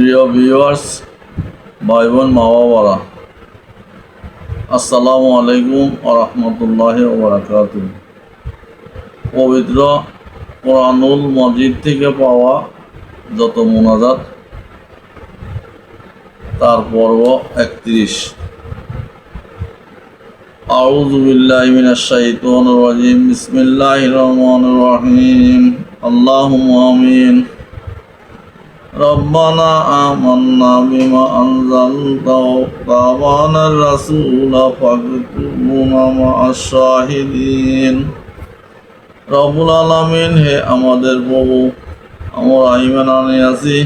প্রিয় ভিউয়ার্স, ভাই বোন, মা বাবারা, আসসালামু আলাইকুম ওয়া রাহমাতুল্লাহি ওয়া বারাকাতুহু। পবিত্র কোরআনুল মজিদ থেকে পাওয়া যত মুনাজাত, তার পর্ব 31। আউযু বিল্লাহি মিনাশ শাইতানির রাজিম। বিসমিল্লাহির রহমানির রহিম। আল্লাহুম্মা আমিন। ربنا آمنا بما أنزلت واتبعنا الرسول فاكتبنا مع الشاهدين। রব্বুল আলামিন, হে আমাদের প্রভু, আমরা ঈমান আনিয়াছি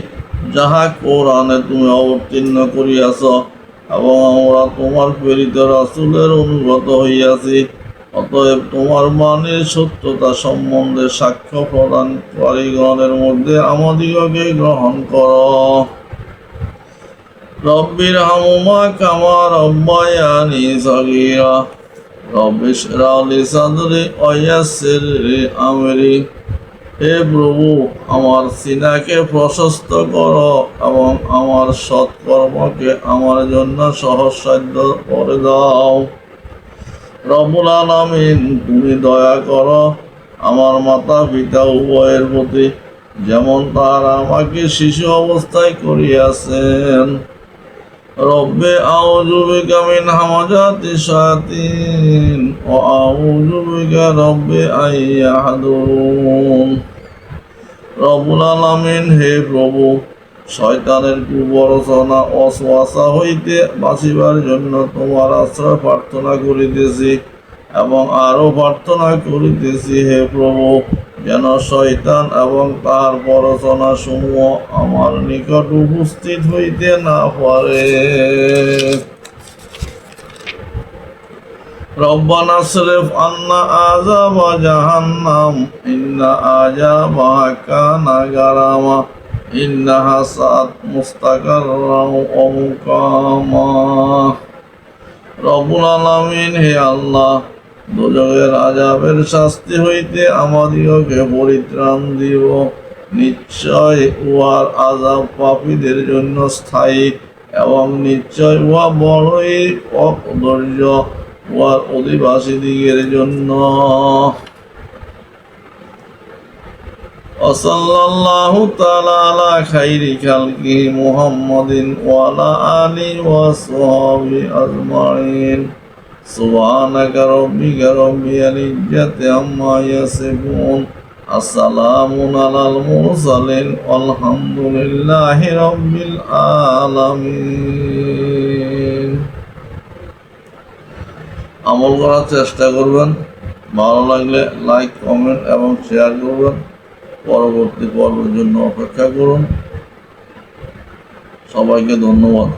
যাহা কোরআনে তুমি অবতীর্ণ করিয়াছ, এবং আমরা তোমার প্রেরিত রাসূলের অনুগত হইয়াছি। অতএব তোমার বাণীর সত্যতা সম্বন্ধে সাক্ষ্য প্রদানকারীগণের মধ্যে আমাদিগকে গ্রহণ কর। রব্বিরহামহুমা কামা রাব্বায়ানি সগীরা। রব্বি ইশরাহ লি সাদরি ওয়া ইয়াসসির লি আমরি। হে প্রভু, আমার সিনাকে প্রশস্ত কর এবং আমার সৎকর্মকে আমার জন্য সহজসাধ্য করে দাও। রব্বুল আলামিন, তুমি দয়া করো আমার মাতা পিতা উভয়ের প্রতি, যেমন তারা আমাকে শিশু অবস্থায় করিয়াছেন। রব্বে আউযু বিকা মিন হামাযাতিশ শায়াতিন ওয়া আউযু বিকা রব্বে আন ইয়াহদুরুন। রব্বুল আলামিন, হে প্রভু, শয়তানের কুপ্ররোচনা ওয়াসওয়াসা হইতে বাঁচিবার জন্য তোমার আশ্রয় প্রার্থনা করিতেছি, এবং আরো প্রার্থনা করিতেছি, হে প্রভু, যেন শয়তান এবং তার প্ররোচনা সমূহ আমার নিকট উপস্থিত হইতে না পারে। রব্বানা সরিফ আন্না আযাবা জাহান্নাম ইন্না আযাবাহা কানা গারামা ইন্নাহা সাআত মুস্তাকাররাও ওয়া মুকামা। রব্বুল আলামিন, হে আল্লাহ, দোজখের আযাবের শাস্তি হইতে আমাদিগকে পরিত্রাণ দিও। নিশ্চয় উহার আযাব পাপীদের জন্য স্থায়ী, এবং নিশ্চয় উহা বড়ই অকদর্য উহার অধিবাসীদিগের জন্য। ওয়াসাল্লাল্লাহু তাআলা আলা খাইরি খালকিহি মুহাম্মাদিন ওয়া আলা আলিহি ওয়া সাহবিহি আজমাইন। সুবহানাকা রাব্বিকা রাব্বিল ইজ্জাতি আম্মা ইয়াসিফুন। আসসালামুন আলাল মুরসালিন। আলহামদুলিল্লাহি রাব্বিল আলামিন। আমল করার চেষ্টা করবেন। ভালো লাগলে লাইক, কমেন্ট এবং শেয়ার করবেন। পরবর্তী পর্বের জন্য অপেক্ষা করুন। সবাইকে ধন্যবাদ।